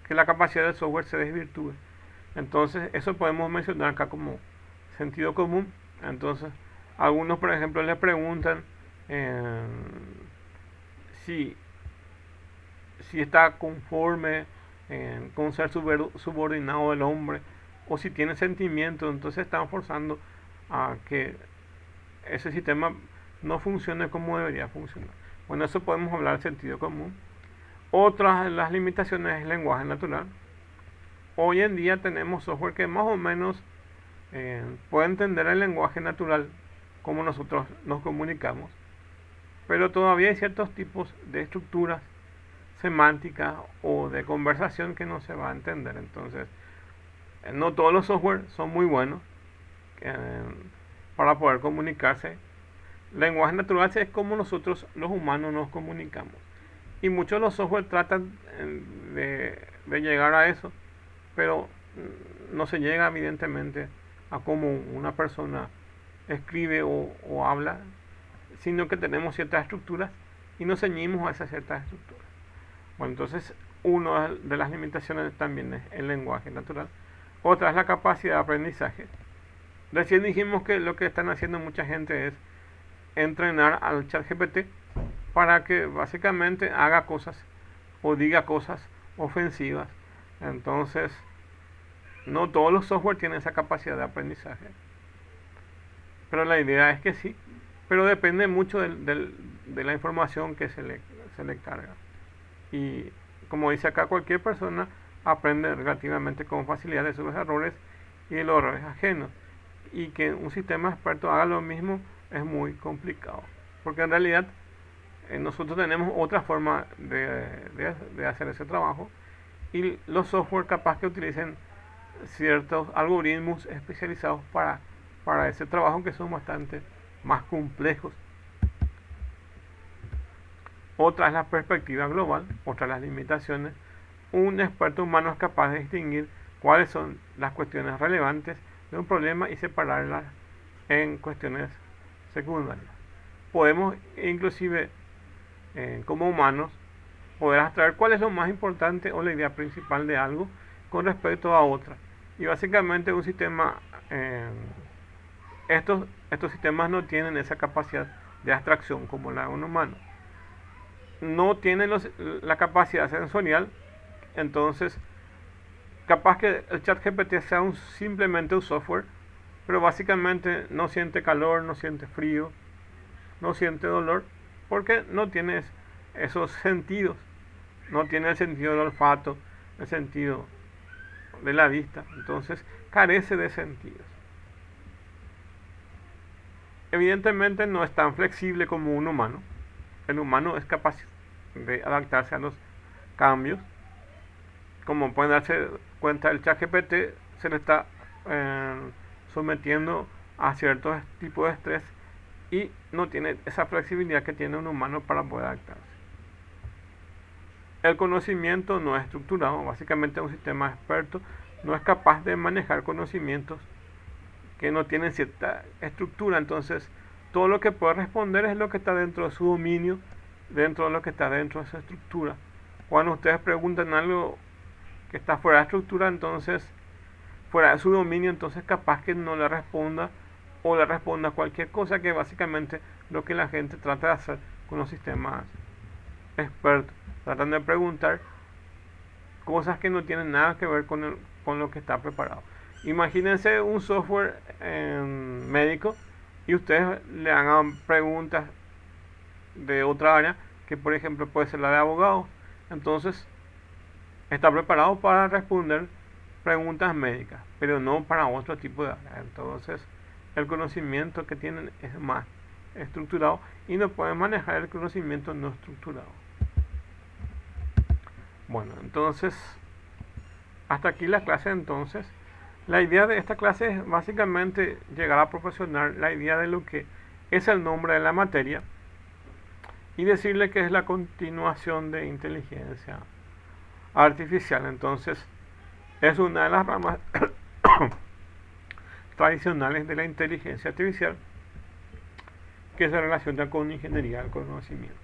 la capacidad del software se desvirtúe. Entonces eso podemos mencionar acá como sentido común. Entonces algunos, por ejemplo, le preguntan si, si está conforme con ser subordinado del hombre o si tiene sentimientos. Entonces están forzando a que ese sistema no funcione como debería funcionar. Bueno, eso podemos hablar de sentido común. Otra de las limitaciones es el lenguaje natural. Hoy en día tenemos software que más o menos puede entender el lenguaje natural como nosotros nos comunicamos, pero todavía hay ciertos tipos de estructuras semánticas o de conversación que no se va a entender. Entonces, no todos los software son muy buenos eh, para poder comunicarse. Lenguaje natural es como nosotros los humanos nos comunicamos. Y muchos de los software tratan de llegar a eso, pero no se llega evidentemente a cómo una persona escribe o habla, sino que tenemos ciertas estructuras y nos ceñimos a esas ciertas estructuras. Bueno, entonces una de las limitaciones también es el lenguaje natural. Otra es la capacidad de aprendizaje. Recién dijimos que lo que están haciendo mucha gente es entrenar al ChatGPT para que básicamente haga cosas o diga cosas ofensivas. Entonces, no todos los software tienen esa capacidad de aprendizaje, pero la idea es que sí, pero depende mucho de la información que se le carga. Y como dice acá, cualquier persona aprende relativamente con facilidad de sus errores y de los errores ajenos. Y que un sistema experto haga lo mismo es muy complicado, porque en realidad nosotros tenemos otra forma de hacer ese trabajo y los software capaz que utilicen ciertos algoritmos especializados para ese trabajo que son bastante más complejos. Otra es la perspectiva global, otra las limitaciones. Un experto humano es capaz de distinguir cuáles son las cuestiones relevantes de un problema y separarlas en cuestiones secundarias. Podemos inclusive como humanos poder abstraer cuál es lo más importante o la idea principal de algo con respecto a otra. Y básicamente un sistema, estos sistemas no tienen esa capacidad de abstracción como la de un humano. No tienen la capacidad sensorial, entonces capaz que el ChatGPT sea simplemente un software, pero básicamente no siente calor, no siente frío, no siente dolor, porque no tiene esos sentidos. No tiene el sentido del olfato, el sentido de la vista, entonces carece de sentidos. Evidentemente no es tan flexible como un humano. El humano es capaz de adaptarse a los cambios. Como pueden darse cuenta, el ChatGPT se le está sometiendo a ciertos tipos de estrés y no tiene esa flexibilidad que tiene un humano para poder adaptarse. el conocimiento no es estructurado. Básicamente un sistema experto no es capaz de manejar conocimientos que no tienen cierta estructura. Entonces, todo lo que puede responder es lo que está dentro de su dominio, dentro de lo que está dentro de esa estructura. Cuando ustedes preguntan algo que está fuera de estructura, entonces, fuera de su dominio, entonces capaz que no le responda o le responda cualquier cosa, que básicamente lo que la gente trata de hacer con los sistemas expertos. Tratan de preguntar cosas que no tienen nada que ver con lo que está preparado. Imagínense un software médico y ustedes le hagan preguntas de otra área, que por ejemplo puede ser la de abogado. Entonces está preparado para responder preguntas médicas, pero no para otro tipo de área. Entonces el conocimiento que tienen es más estructurado y no pueden manejar el conocimiento no estructurado. Bueno, entonces hasta aquí la clase. Entonces la idea de esta clase es básicamente llegar a proporcionar la idea de lo que es el nombre de la materia y decirle que es la continuación de inteligencia artificial. Entonces es una de las ramas tradicionales de la inteligencia artificial que se relaciona con ingeniería del conocimiento.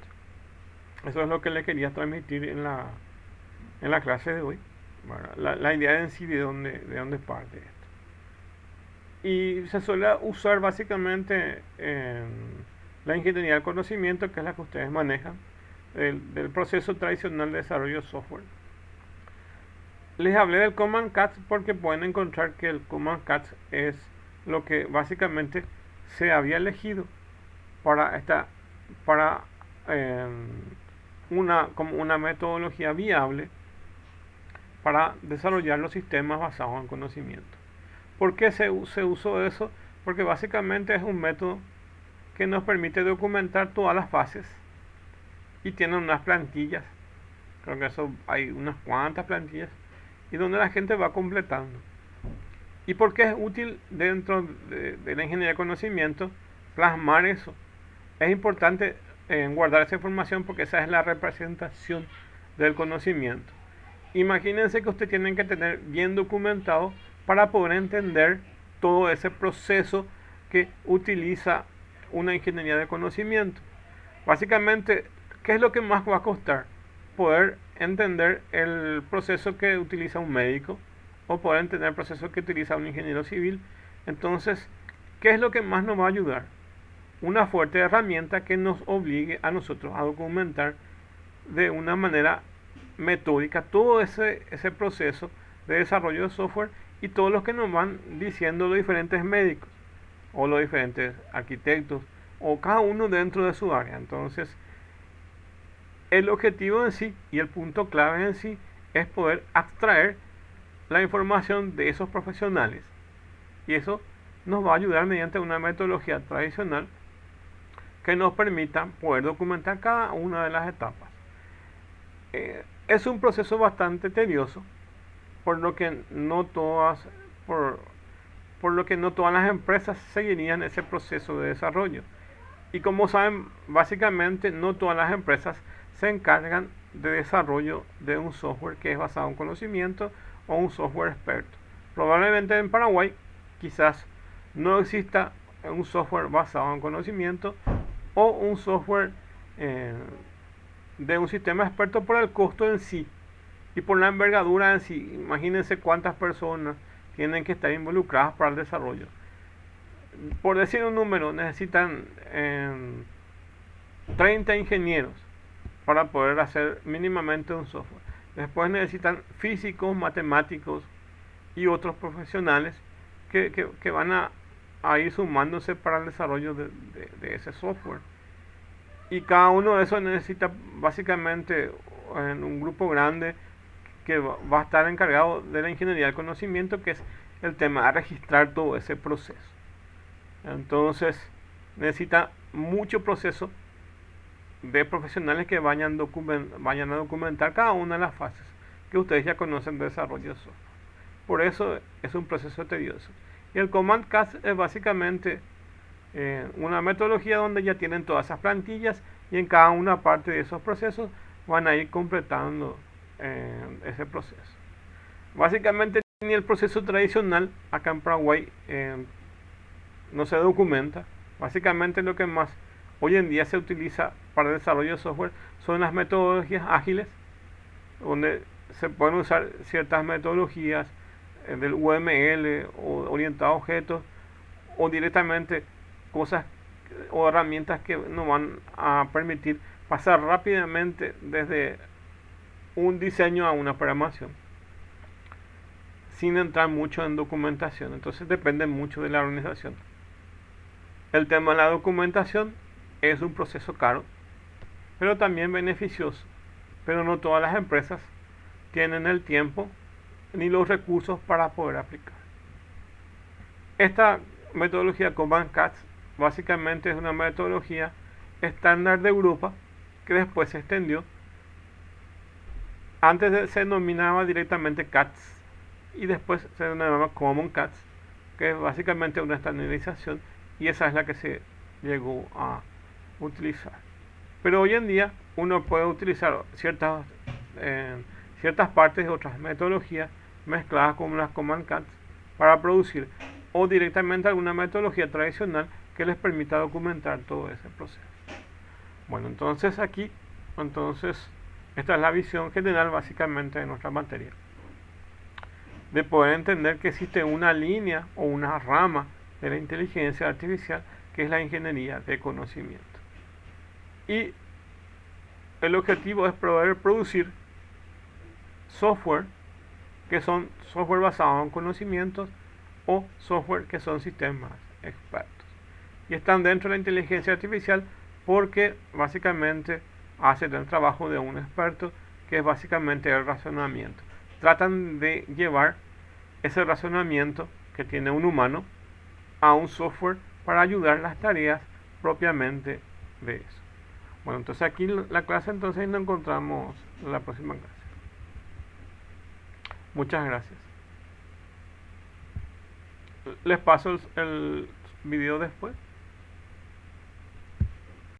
Eso es lo que le quería transmitir en la clase de hoy. Bueno, la idea en sí de dónde parte esto. Y se suele usar básicamente en la ingeniería del conocimiento, que es la que ustedes manejan, del proceso tradicional de desarrollo de software. Les hablé del Command Cat porque pueden encontrar que el Command Cat es lo que básicamente se había elegido para como una metodología viable para desarrollar los sistemas basados en conocimiento. ¿Por qué se usó eso? Porque básicamente es un método que nos permite documentar todas las fases y tiene unas plantillas. Creo que eso hay unas cuantas plantillas y donde la gente va completando. ¿Y por qué es útil dentro de la ingeniería de conocimiento plasmar eso? Es importante guardar esa información porque esa es la representación del conocimiento. Imagínense que ustedes tienen que tener bien documentado para poder entender todo ese proceso que utiliza una ingeniería de conocimiento. Básicamente, ¿qué es lo que más va a costar? Poder entender el proceso que utiliza un médico o poder entender el proceso que utiliza un ingeniero civil. Entonces, ¿qué es lo que más nos va a ayudar? Una fuerte herramienta que nos obligue a nosotros a documentar de una manera metódica todo ese proceso de desarrollo de software y todos los que nos van diciendo los diferentes médicos o los diferentes arquitectos o cada uno dentro de su área. Entonces el objetivo en sí y el punto clave en sí es poder abstraer la información de esos profesionales, y eso nos va a ayudar mediante una metodología tradicional que nos permita poder documentar cada una de las etapas. Es un proceso bastante tedioso, por lo que no todas las empresas seguirían ese proceso de desarrollo. Y como saben, básicamente no todas las empresas se encargan de desarrollo de un software que es basado en conocimiento o un software experto. Probablemente en Paraguay quizás no exista un software basado en conocimiento o un software de un sistema experto por el costo en sí y por la envergadura en sí. Imagínense cuántas personas tienen que estar involucradas para el desarrollo. Por decir un número, necesitan 30 ingenieros para poder hacer mínimamente un software. Después necesitan físicos, matemáticos y otros profesionales que van a ir sumándose para el desarrollo de ese software. Y cada uno de esos necesita básicamente en un grupo grande que va a estar encargado de la ingeniería del conocimiento, que es el tema de registrar todo ese proceso. Entonces necesita mucho proceso de profesionales que vayan a documentar cada una de las fases que ustedes ya conocen de desarrollo de software. Por eso es un proceso tedioso. Y el Command Cat es básicamente una metodología donde ya tienen todas esas plantillas y en cada una parte de esos procesos van a ir completando ese proceso. Básicamente ni el proceso tradicional acá en Paraguay no se documenta. Básicamente lo que más hoy en día se utiliza para el desarrollo de software son las metodologías ágiles, donde se pueden usar ciertas metodologías del UML o orientado a objetos, o directamente cosas o herramientas que nos van a permitir pasar rápidamente desde un diseño a una programación sin entrar mucho en documentación. Entonces depende mucho de la organización. El tema de la documentación es un proceso caro, pero también beneficioso. Pero no todas las empresas tienen el tiempo ni los recursos para poder aplicar. Esta metodología Kanban CATS básicamente es una metodología estándar de Europa que después se extendió. Antes se denominaba directamente CATS y después se denominaba Common CATS, que es básicamente una estandarización, y esa es la que se llegó a utilizar. Pero hoy en día uno puede utilizar ciertas partes de otras metodologías mezcladas con las Common CATS para producir o directamente alguna metodología tradicional que les permita documentar todo ese proceso. Bueno, entonces aquí, esta es la visión general básicamente de nuestra materia, de poder entender que existe una línea o una rama de la inteligencia artificial que es la ingeniería de conocimiento. Y el objetivo es poder producir software que son software basado en conocimientos o software que son sistemas expertos. Y están dentro de la inteligencia artificial porque básicamente hacen el trabajo de un experto, que es básicamente el razonamiento. Tratan de llevar ese razonamiento que tiene un humano a un software para ayudar las tareas propiamente de eso. Bueno, entonces aquí la clase, entonces nos encontramos en la próxima clase. Muchas gracias. Les paso el video después.